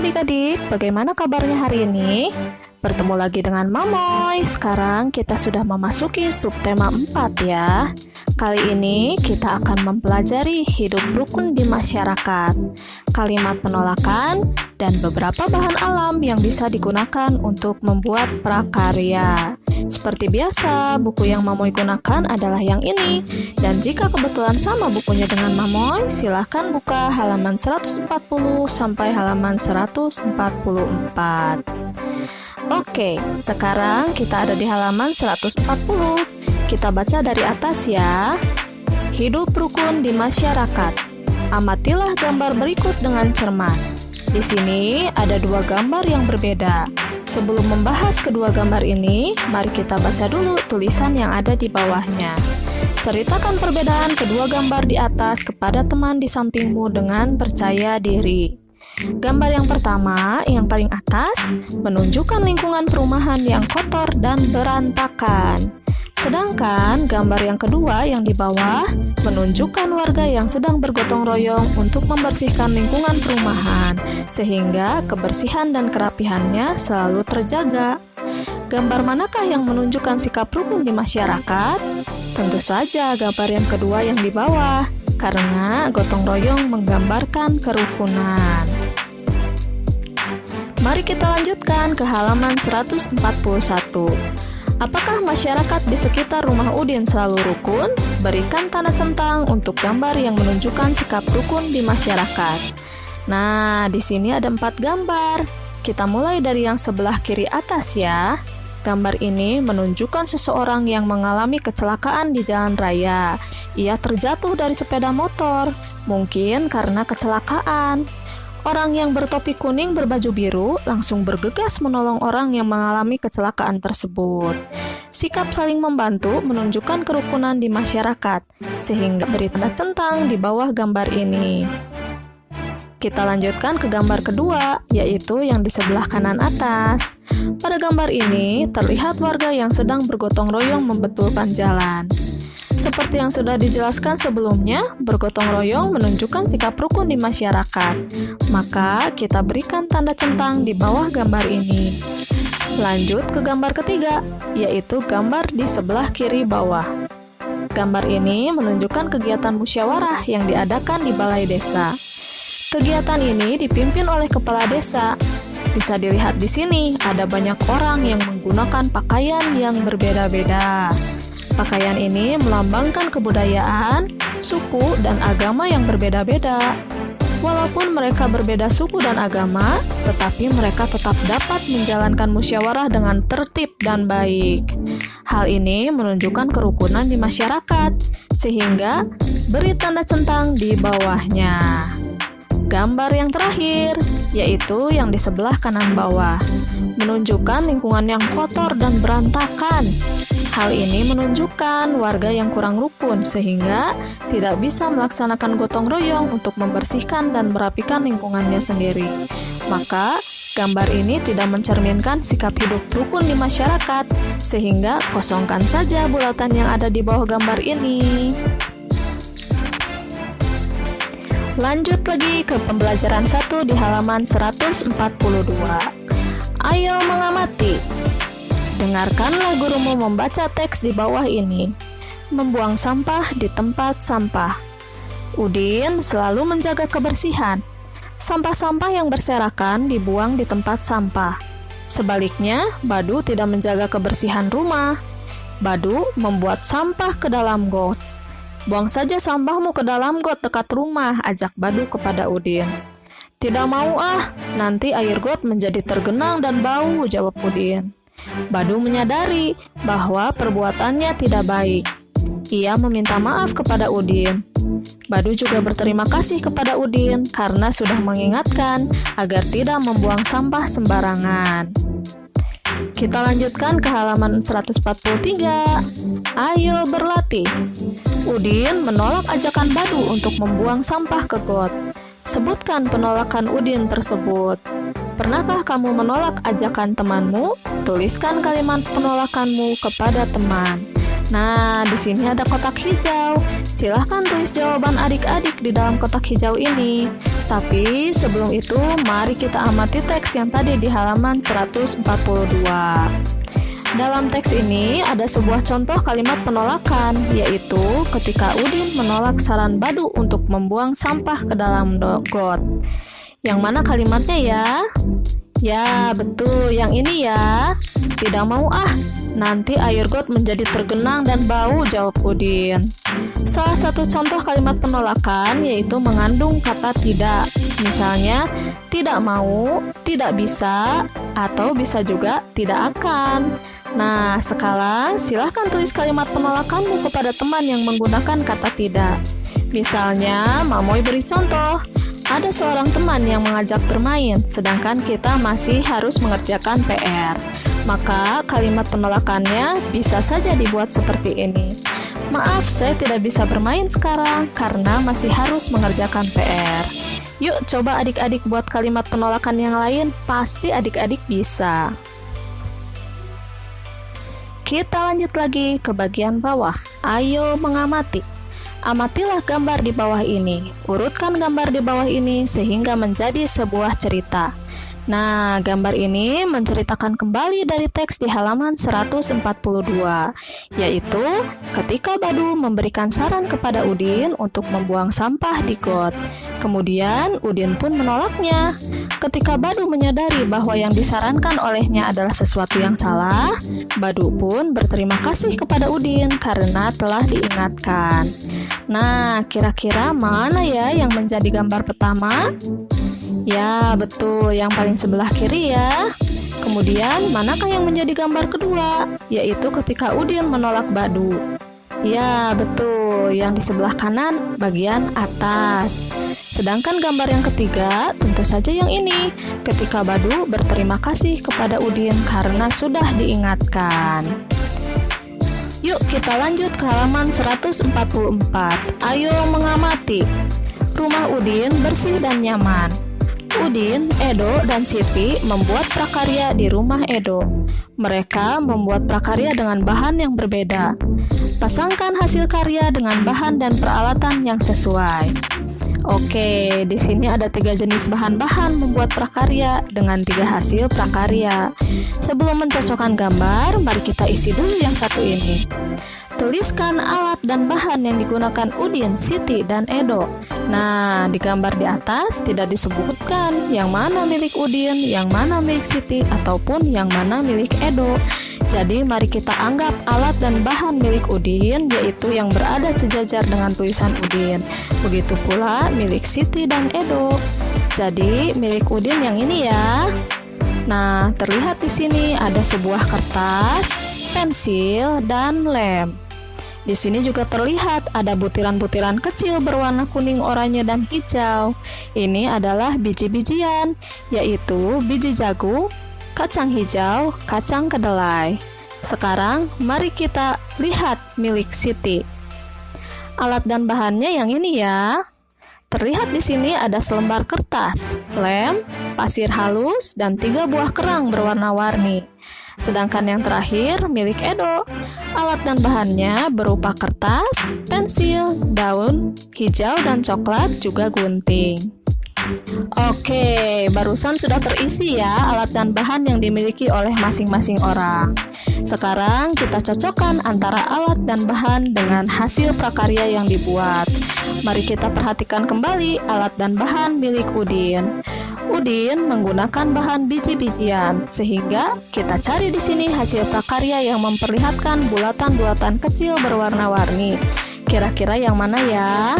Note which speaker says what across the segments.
Speaker 1: adik-adik, bagaimana kabarnya hari ini? Bertemu lagi dengan Mamoy. Sekarang kita sudah memasuki subtema 4 ya. Kali ini kita akan mempelajari hidup rukun di masyarakat, kalimat penolakan, dan beberapa bahan alam yang bisa digunakan untuk membuat prakarya. Seperti biasa, buku yang Mamoy gunakan adalah yang ini. Dan jika kebetulan sama bukunya dengan Mamoy, silahkan buka halaman 140 sampai halaman 144. Oke, sekarang kita ada di halaman 140. Kita baca dari atas ya. Hidup rukun di masyarakat. Amatilah gambar berikut dengan cermat. Di sini ada dua gambar yang berbeda. Sebelum membahas kedua gambar ini, mari kita baca dulu tulisan yang ada di bawahnya. Ceritakan perbedaan kedua gambar di atas kepada teman di sampingmu dengan percaya diri. Gambar yang pertama, yang paling atas, menunjukkan lingkungan perumahan yang kotor dan berantakan. Sedangkan gambar yang kedua yang di bawah menunjukkan warga yang sedang bergotong royong untuk membersihkan lingkungan perumahan, sehingga kebersihan dan kerapihannya selalu terjaga. Gambar manakah yang menunjukkan sikap rukun di masyarakat? Tentu saja gambar yang kedua yang di bawah, karena gotong royong menggambarkan kerukunan. Mari kita lanjutkan ke halaman 141. Apakah masyarakat di sekitar rumah Udin selalu rukun? Berikan tanda centang untuk gambar yang menunjukkan sikap rukun di masyarakat. Nah, di sini ada 4 gambar. Kita mulai dari yang sebelah kiri atas ya. Gambar ini menunjukkan seseorang yang mengalami kecelakaan di jalan raya. Ia terjatuh dari sepeda motor, mungkin karena kecelakaan. Orang yang bertopi kuning berbaju biru langsung bergegas menolong orang yang mengalami kecelakaan tersebut. Sikap saling membantu menunjukkan kerukunan di masyarakat, sehingga beri tanda centang di bawah gambar ini. Kita lanjutkan ke gambar kedua, yaitu yang di sebelah kanan atas. Pada gambar ini, terlihat warga yang sedang bergotong royong membetulkan jalan. Seperti yang sudah dijelaskan sebelumnya, bergotong royong menunjukkan sikap rukun di masyarakat. Maka, kita berikan tanda centang di bawah gambar ini. Lanjut ke gambar ketiga, yaitu gambar di sebelah kiri bawah. Gambar ini menunjukkan kegiatan musyawarah yang diadakan di balai desa. Kegiatan ini dipimpin oleh kepala desa. Bisa dilihat di sini, ada banyak orang yang menggunakan pakaian yang berbeda-beda. Pakaian ini melambangkan kebudayaan, suku, dan agama yang berbeda-beda. Walaupun mereka berbeda suku dan agama, tetapi mereka tetap dapat menjalankan musyawarah dengan tertib dan baik. Hal ini menunjukkan kerukunan di masyarakat, sehingga beri tanda centang di bawahnya. Gambar yang terakhir, yaitu yang di sebelah kanan bawah, menunjukkan lingkungan yang kotor dan berantakan. Hal ini menunjukkan warga yang kurang rukun sehingga tidak bisa melaksanakan gotong royong untuk membersihkan dan merapikan lingkungannya sendiri. Maka, gambar ini tidak mencerminkan sikap hidup rukun di masyarakat, sehingga kosongkan saja bulatan yang ada di bawah gambar ini. Lanjut lagi ke pembelajaran 1 di halaman 142. Ayo mengamati. Dengarkanlah gurumu membaca teks di bawah ini. Membuang sampah di tempat sampah. Udin selalu menjaga kebersihan. Sampah-sampah yang berserakan dibuang di tempat sampah. Sebaliknya, Badu tidak menjaga kebersihan rumah. Badu membuat sampah ke dalam got. Buang saja sampahmu ke dalam got dekat rumah, ajak Badu kepada Udin. Tidak mau nanti air got menjadi tergenang dan bau, jawab Udin. Badu menyadari bahwa perbuatannya tidak baik. Ia meminta maaf kepada Udin. Badu juga berterima kasih kepada Udin karena sudah mengingatkan agar tidak membuang sampah sembarangan. Kita lanjutkan ke halaman 143. Ayo berlatih. Udin menolak ajakan Badu untuk membuang sampah ke got. Sebutkan penolakan Udin tersebut. Pernahkah kamu menolak ajakan temanmu? Tuliskan kalimat penolakanmu kepada teman. Nah, di sini ada kotak hijau. Silahkan tulis jawaban adik-adik di dalam kotak hijau ini. Tapi sebelum itu, mari kita amati teks yang tadi di halaman 142. Dalam teks ini ada sebuah contoh kalimat penolakan, yaitu ketika Udin menolak saran Badu untuk membuang sampah ke dalam got. Yang mana kalimatnya ya? Ya, betul, yang ini ya. Tidak mau nanti air got menjadi tergenang dan bau, jawab Udin. Salah satu contoh kalimat penolakan yaitu mengandung kata tidak. Misalnya, tidak mau, tidak bisa, atau bisa juga tidak akan. Nah, sekarang silahkan tulis kalimat penolakanmu kepada teman yang menggunakan kata tidak. Misalnya, Mamoy beri contoh. Ada seorang teman yang mengajak bermain, sedangkan kita masih harus mengerjakan PR. Maka kalimat penolakannya bisa saja dibuat seperti ini. Maaf, saya tidak bisa bermain sekarang karena masih harus mengerjakan PR. Yuk, coba adik-adik buat kalimat penolakan yang lain, pasti adik-adik bisa. Kita lanjut lagi ke bagian bawah. Ayo mengamati. Amatilah gambar di bawah ini. Urutkan gambar di bawah ini sehingga menjadi sebuah cerita. Nah, gambar ini menceritakan kembali dari teks di halaman 142, yaitu ketika Badu memberikan saran kepada Udin untuk membuang sampah di got. Kemudian Udin pun menolaknya. Ketika Badu menyadari bahwa yang disarankan olehnya adalah sesuatu yang salah, Badu pun berterima kasih kepada Udin karena telah diingatkan. Nah, kira-kira mana ya yang menjadi gambar pertama? Ya, betul, yang paling sebelah kiri ya. Kemudian, manakah yang menjadi gambar kedua? Yaitu ketika Udin menolak Badu. Ya, betul, yang di sebelah kanan bagian atas. Sedangkan gambar yang ketiga, tentu saja yang ini, ketika Badu berterima kasih kepada Udin karena sudah diingatkan. Yuk, kita lanjut ke halaman 144. Ayo mengamati. Rumah Udin bersih dan nyaman. Udin, Edo, dan Siti membuat prakarya di rumah Edo. Mereka membuat prakarya dengan bahan yang berbeda. Pasangkan hasil karya dengan bahan dan peralatan yang sesuai. Oke, di sini ada 3 jenis bahan-bahan membuat prakarya dengan 3 hasil prakarya. Sebelum mencocokkan gambar, mari kita isi dulu yang satu ini. Tuliskan alat dan bahan yang digunakan Udin, Siti, dan Edo. Nah, di gambar di atas tidak disebutkan yang mana milik Udin, yang mana milik Siti, ataupun yang mana milik Edo. Jadi, mari kita anggap alat dan bahan milik Udin, yaitu yang berada sejajar dengan tulisan Udin. Begitu pula milik Siti dan Edo. Jadi, milik Udin yang ini ya. Nah, terlihat di sini ada sebuah kertas, pensil, dan lem. Di sini juga terlihat ada butiran-butiran kecil berwarna kuning, oranye, dan hijau. Ini adalah biji-bijian, yaitu biji jagung, kacang hijau, kacang kedelai. Sekarang, mari kita lihat milik Siti. Alat dan bahannya yang ini ya. Terlihat di sini ada selembar kertas, lem, pasir halus, dan 3 buah kerang berwarna-warni. Sedangkan yang terakhir milik Edo. Alat dan bahannya berupa kertas, pensil, daun, hijau dan coklat, juga gunting. Oke, barusan sudah terisi ya alat dan bahan yang dimiliki oleh masing-masing orang. Sekarang kita cocokkan antara alat dan bahan dengan hasil prakarya yang dibuat. Mari kita perhatikan kembali alat dan bahan milik Udin. Udin menggunakan bahan biji-bijian, sehingga kita cari di sini hasil prakarya yang memperlihatkan bulatan-bulatan kecil berwarna-warni. Kira-kira yang mana ya?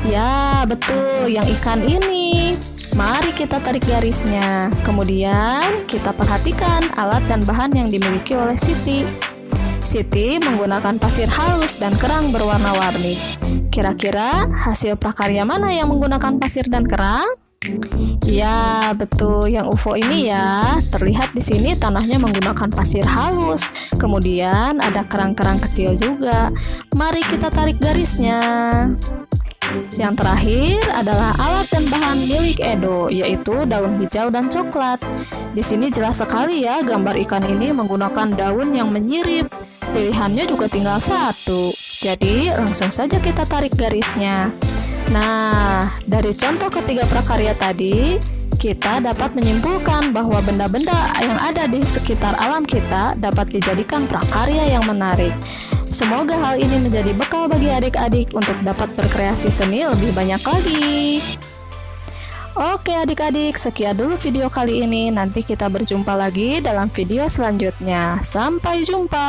Speaker 1: Ya, betul, yang ikan ini. Mari kita tarik garisnya. Kemudian, kita perhatikan alat dan bahan yang dimiliki oleh Siti. Siti menggunakan pasir halus dan kerang berwarna-warni. Kira-kira hasil prakarya mana yang menggunakan pasir dan kerang? Ya, betul, yang UFO ini ya. Terlihat di sini tanahnya menggunakan pasir halus. Kemudian ada kerang-kerang kecil juga. Mari kita tarik garisnya. Yang terakhir adalah alat dan bahan milik Edo, yaitu daun hijau dan coklat. Di sini jelas sekali ya, gambar ikan ini menggunakan daun yang menyirip. Pilihannya juga tinggal satu. Jadi, langsung saja kita tarik garisnya. Nah, dari contoh ketiga prakarya tadi, kita dapat menyimpulkan bahwa benda-benda yang ada di sekitar alam kita dapat dijadikan prakarya yang menarik. Semoga hal ini menjadi bekal bagi adik-adik untuk dapat berkreasi seni lebih banyak lagi. Oke adik-adik, sekian dulu video kali ini. Nanti kita berjumpa lagi dalam video selanjutnya. Sampai jumpa.